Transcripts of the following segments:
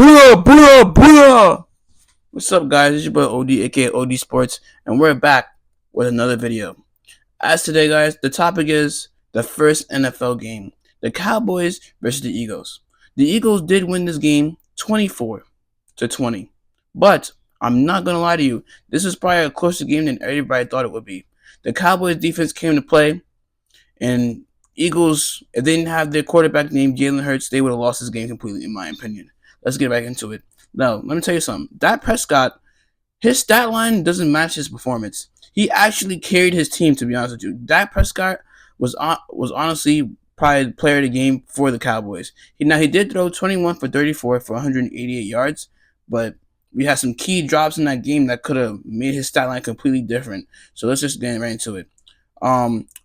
Booyah, booyah, booyah! What's up, guys? It's your boy OD, aka OD Sports, and we're back with another video. As today, guys, the topic is the first NFL game, the Cowboys versus the Eagles. The Eagles did win this game 24-20, but I'm not gonna lie to you, this is probably a closer game than everybody thought it would be. The Cowboys defense came to play, and Eagles, if they didn't have their quarterback named Jalen Hurts, they would have lost this game completely, in my opinion. Let's get back into it. Now, let me tell you something. Dak Prescott, his stat line doesn't match his performance. He actually carried his team, to be honest with you. Dak Prescott was honestly probably the player of the game for the Cowboys. He did throw 21 for 34 for 188 yards, but we had some key drops in that game that could have made his stat line completely different. So let's just get right into it.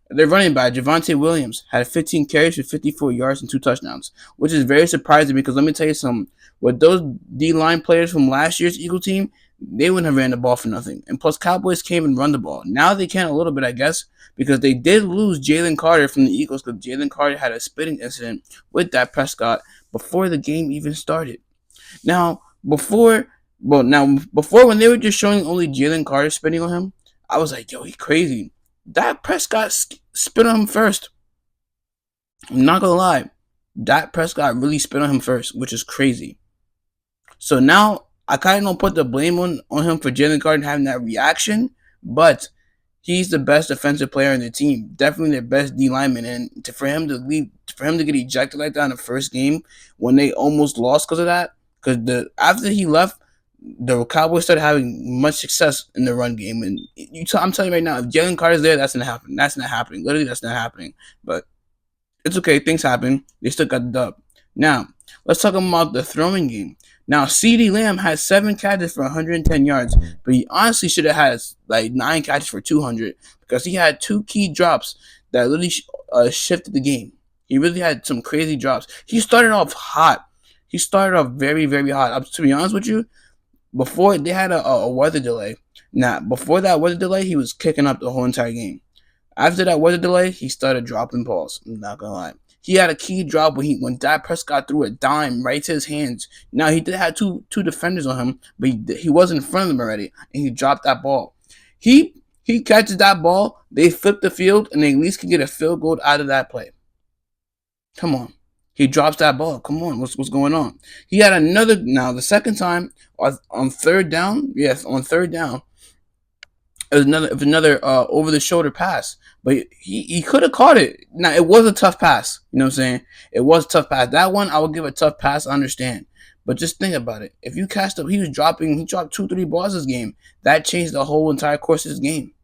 Their running back, Javonte Williams, had 15 carries for 54 yards and 2 touchdowns, which is very surprising because let me tell you something. With those D-line players from last year's Eagle team, they wouldn't have ran the ball for nothing. And plus, Cowboys came and run the ball. Now they can a little bit, I guess, because they did lose Jalen Carter from the Eagles because Jalen Carter had a spitting incident with Dak Prescott before the game even started. Before when they were just showing only Jalen Carter spitting on him, I was like, yo, he crazy. Dak Prescott spit on him first. I'm not gonna lie. Dak Prescott really spit on him first, which is crazy. So now I kind of don't put the blame on him for Jalen Carter having that reaction, but he's the best defensive player in the team, definitely their best D lineman, and for him to get ejected like that in the first game when they almost lost because of that, because after he left, the Cowboys started having much success in the run game, and I'm telling you right now, if Jalen Carter's there, that's not happening. That's not happening. Literally, that's not happening. But it's okay. Things happen. They still got the dub. Now, let's talk about the throwing game. Now, CeeDee Lamb had 7 catches for 110 yards, but he honestly should have had like 9 catches for 200 because he had 2 key drops that literally shifted the game. He really had some crazy drops. He started off hot. He started off very, very hot. To be honest with you, before they had a weather delay. Now, before that weather delay, he was kicking up the whole entire game. After that weather delay, he started dropping balls. I'm not gonna lie. He had a key drop when Dak Prescott threw a dime right to his hands. Now he did have two defenders on him, but he was in front of them already, and he dropped that ball. He catches that ball, they flip the field, and they at least can get a field goal out of that play. Come on. He drops that ball. Come on, what's going on? He had another. Now the second time on third down, yes, on third down, it was another over the shoulder pass, but he could have caught it. Now it was a tough pass. You know what I'm saying? It was a tough pass. That one I would give a tough pass. I understand, but just think about it. If you catch up, he dropped 2-3 balls this game. That changed the whole entire course of this game.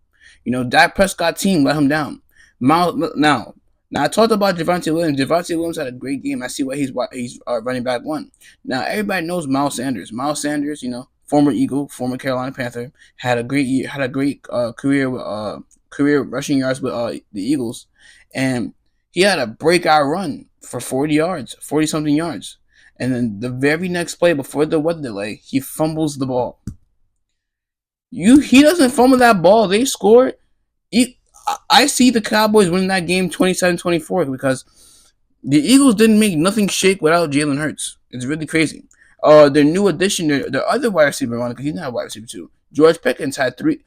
You know, Dak Prescott team let him down. Now I talked about Javonte Williams. Javonte Williams had a great game. I see why he's running back 1. Now everybody knows Miles Sanders. Miles Sanders, you know, former Eagle, former Carolina Panther, had a great year, had a great career rushing yards with the Eagles, and he had a breakout run for 40 something yards, and then the very next play before the weather delay, he fumbles the ball. He doesn't fumble that ball. They scored. I see the Cowboys winning that game 27-24 because the Eagles didn't make nothing shake without Jalen Hurts. It's really crazy. Their new addition, their other wide receiver on, because he's not a wide receiver too. George Pickens had three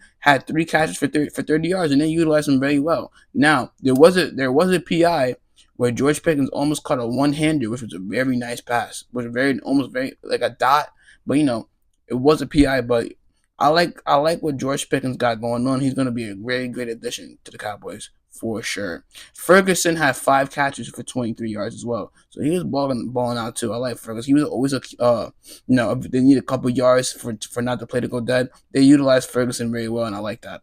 catches for 30 yards, and they utilized him very well. Now there was a PI where George Pickens almost caught a one-hander, which was a very nice pass, was almost very like a dot, but you know it was a PI, but. I like what George Pickens got going on. He's going to be a very great addition to the Cowboys for sure. Ferguson had 5 catches for 23 yards as well, so he was balling out too. I like Ferguson. He was always if they need a couple yards for not the play to go dead, they utilized Ferguson very well, and I like that.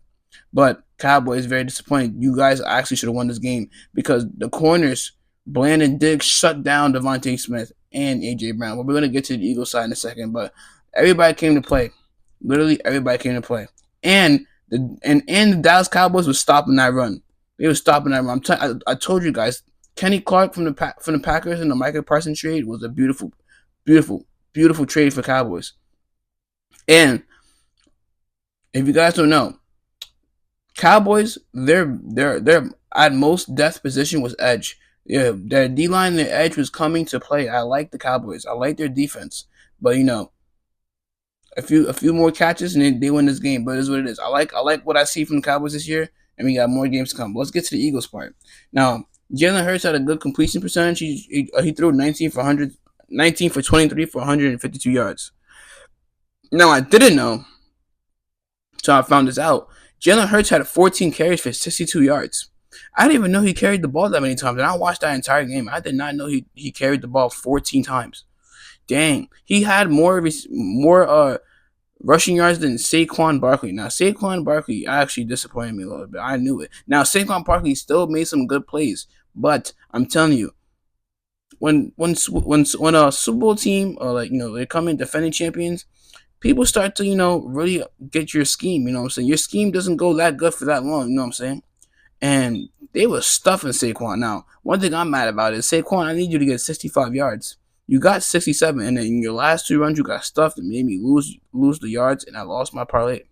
But Cowboys very disappointed. You guys actually should have won this game because the corners, Bland and Diggs, shut down Devontae Smith and AJ Brown. Well, we're going to get to the Eagles side in a second, but everybody came to play. Literally, everybody came to play, and the Dallas Cowboys was stopping that run. They were stopping that run. I told you guys, Kenny Clark from the Packers and the Micah Parsons trade was a beautiful, beautiful, beautiful trade for Cowboys. And if you guys don't know, Cowboys, their at most depth position was edge. Yeah, their D line, their edge was coming to play. I like the Cowboys. I like their defense, but a few more catches and they win this game. But it is what it is. I like what I see from the Cowboys this year, and we got more games to come. But let's get to the Eagles part. Now, Jalen Hurts had a good completion percentage. He threw 19 for 100, 19 for 23 for 152 yards. Now I didn't know, so I found this out. Jalen Hurts had 14 carries for 62 yards. I didn't even know he carried the ball that many times, and I watched that entire game. I did not know he carried the ball 14 times. Dang, he had more rushing yards than Saquon Barkley. Now, Saquon Barkley actually disappointed me a little bit. I knew it. Now, Saquon Barkley still made some good plays, but I'm telling you, when a Super Bowl team or they come in defending champions, people start to really get your scheme. You know what I'm saying? Your scheme doesn't go that good for that long. You know what I'm saying? And they were stuffing Saquon. Now, one thing I'm mad about is Saquon. I need you to get 65 yards. You got 67, and then in your last 2 runs, you got stuffed and made me lose the yards, and I lost my parlay.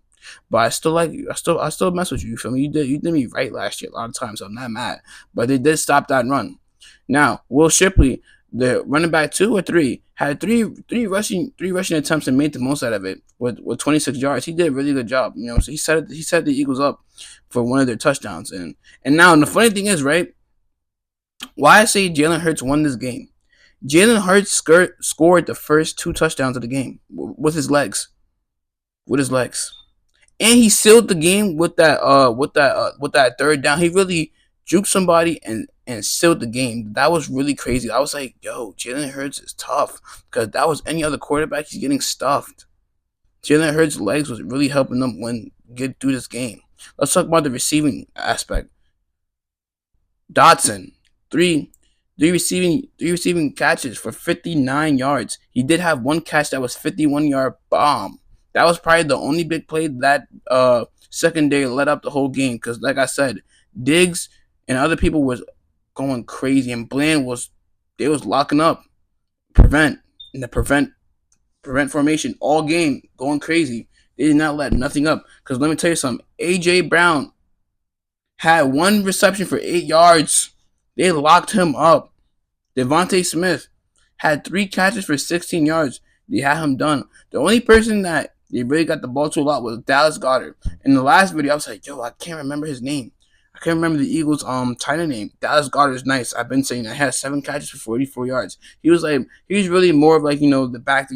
But I still like you. I still mess with you. You feel me? You did me right last year a lot of times, so I'm not mad. But they did stop that run. Now, Will Shipley, the running back 2 or 3, had three rushing attempts and made the most out of it with 26 yards. He did a really good job. So he set the Eagles up for one of their touchdowns. And now the funny thing is, right? Why I say Jalen Hurts won this game. Jalen Hurts scored the first 2 touchdowns of the game with his legs. With his legs. And he sealed the game with that third down. He really juked somebody and sealed the game. That was really crazy. I was like, yo, Jalen Hurts is tough. Because that was any other quarterback, he's getting stuffed. Jalen Hurts' legs was really helping them get through this game. Let's talk about the receiving aspect. Dotson, three three receiving catches for 59 yards. He did have one catch that was 51-yard bomb. That was probably the only big play that secondary led up the whole game. Because like I said, Diggs and other people was going crazy, and Bland was locking up prevent in the prevent formation all game, going crazy. They did not let nothing up. Because let me tell you something, AJ Brown had one reception for 8 yards. They locked him up. Devontae Smith had 3 catches for 16 yards. They had him done. The only person that they really got the ball to a lot was Dallas Goedert. In the last video, I was like, yo, I can't remember his name. I can't remember the Eagles' tight end name. Dallas Goedert is nice. I've been saying that. He had 7 catches for 44 yards. He was really more of the back,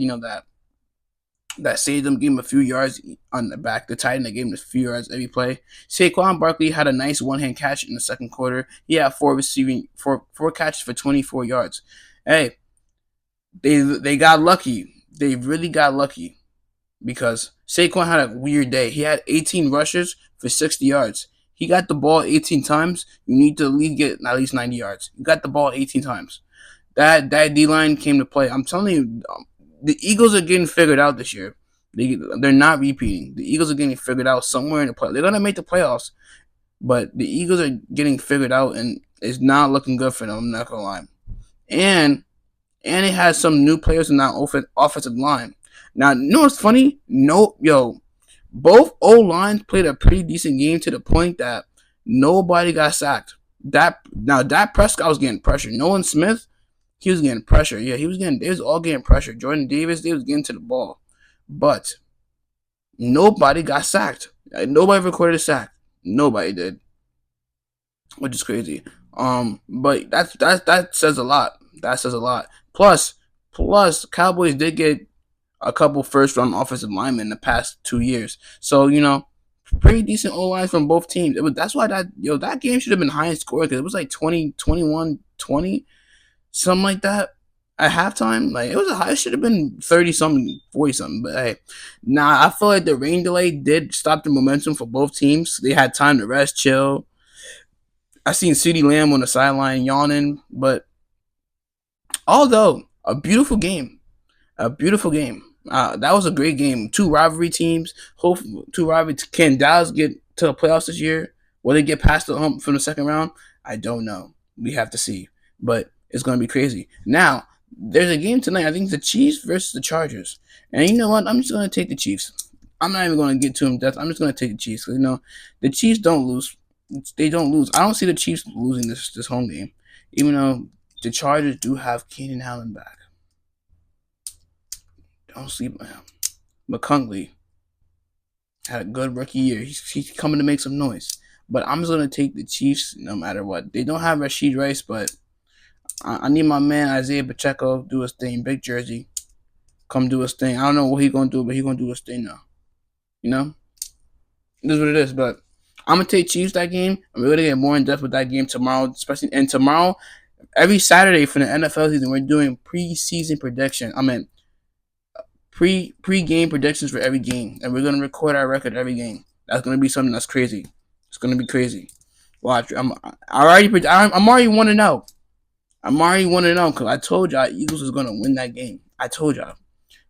that saved them, gave him a few yards on the back. The tight end that gave him a few yards every play. Saquon Barkley had a nice one-hand catch in the second quarter. He had four catches for 24 yards. Hey, they got lucky. They really got lucky because Saquon had a weird day. He had 18 rushes for 60 yards. He got the ball 18 times. You need to at least get at least 90 yards. You got the ball 18 times. That D-line came to play. I'm telling you, the Eagles are getting figured out this year. They're not repeating. The Eagles are getting figured out somewhere in the play. They're gonna make the playoffs, but the Eagles are getting figured out, and it's not looking good for them. I'm not gonna lie. And it has some new players in that offensive line. Now, you know what's funny? Both O lines played a pretty decent game to the point that nobody got sacked. Dak Prescott was getting pressure. Nolan Smith, he was getting pressure. Yeah, they was all getting pressure. Jordan Davis, they was getting to the ball. But nobody got sacked. Nobody recorded a sack. Nobody did. Which is crazy. But that says a lot. That says a lot. Plus, Cowboys did get a couple first round offensive linemen in the past 2 years. So, pretty decent O lines from both teams. That's why that game should have been high in score because it was like 20, 21, 20. Something like that at halftime. Like it should have been 30 something, 40 something. But hey, I feel like the rain delay did stop the momentum for both teams. They had time to rest, chill. I seen CeeDee Lamb on the sideline yawning, but although a beautiful game. That was a great game. Two rivalry teams. Can Dallas get to the playoffs this year? Will they get past the hump from the second round? I don't know. We have to see. But it's going to be crazy. Now, there's a game tonight. I think it's the Chiefs versus the Chargers. And you know what? I'm just going to take the Chiefs. I'm not even going to get too in depth. I'm just going to take the Chiefs. Because, the Chiefs don't lose. They don't lose. I don't see the Chiefs losing this home game. Even though the Chargers do have Keenan Allen back. Don't sleep on him. McCungley had a good rookie year. He's coming to make some noise. But I'm just going to take the Chiefs no matter what. They don't have Rashid Rice, but I need my man Isaiah Pacheco do his thing. Big Jersey. Come do his thing. I don't know what he's going to do, but he's going to do his thing now. You know? This is what it is. But I'm going to take Chiefs that game. And we're going to get more in depth with that game tomorrow. Especially, and tomorrow, every Saturday for the NFL season, we're doing preseason prediction. I mean, pre-game predictions for every game, and we're gonna record our record every game. That's gonna be something that's crazy. It's gonna be crazy. Watch, I'm already 1-0. I'm already 1-0 because I told y'all Eagles was gonna win that game. I told y'all.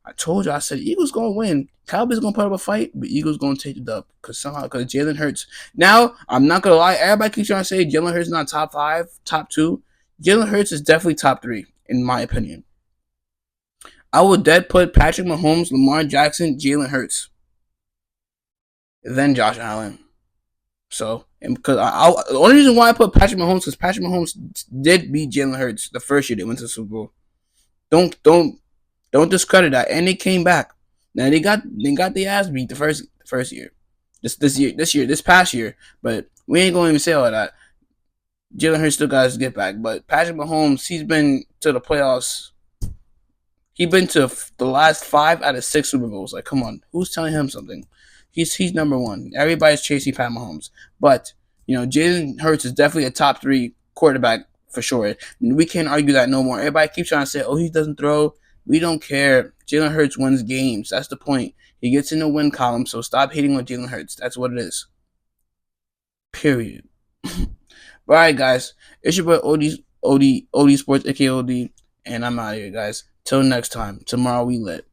I said Eagles gonna win. Cowboys gonna put up a fight, but Eagles gonna take the dub because Jalen Hurts. Now I'm not gonna lie. Everybody keeps trying to say Jalen Hurts is not top 5, top 2. Jalen Hurts is definitely top 3 in my opinion. I would dead put Patrick Mahomes, Lamar Jackson, Jalen Hurts, then Josh Allen. So, and because the only reason why I put Patrick Mahomes because Patrick Mahomes did beat Jalen Hurts the first year they went to the Super Bowl. Don't discredit that. And they came back. Now they got the ass beat the first year, this past year. But we ain't gonna even say all of that. Jalen Hurts still got his get back. But Patrick Mahomes, he's been to the playoffs. He's been to the last 5 out of 6 Super Bowls. Like, come on, who's telling him something? He's number one. Everybody's chasing Pat Mahomes, but Jalen Hurts is definitely a top 3 quarterback for sure. We can't argue that no more. Everybody keeps trying to say, "Oh, he doesn't throw." We don't care. Jalen Hurts wins games. That's the point. He gets in the win column. So stop hating on Jalen Hurts. That's what it is. Period. All right, guys. It's your boy OD Sports, aka OD, and I'm out of here, guys. Till next time. Tomorrow we lit.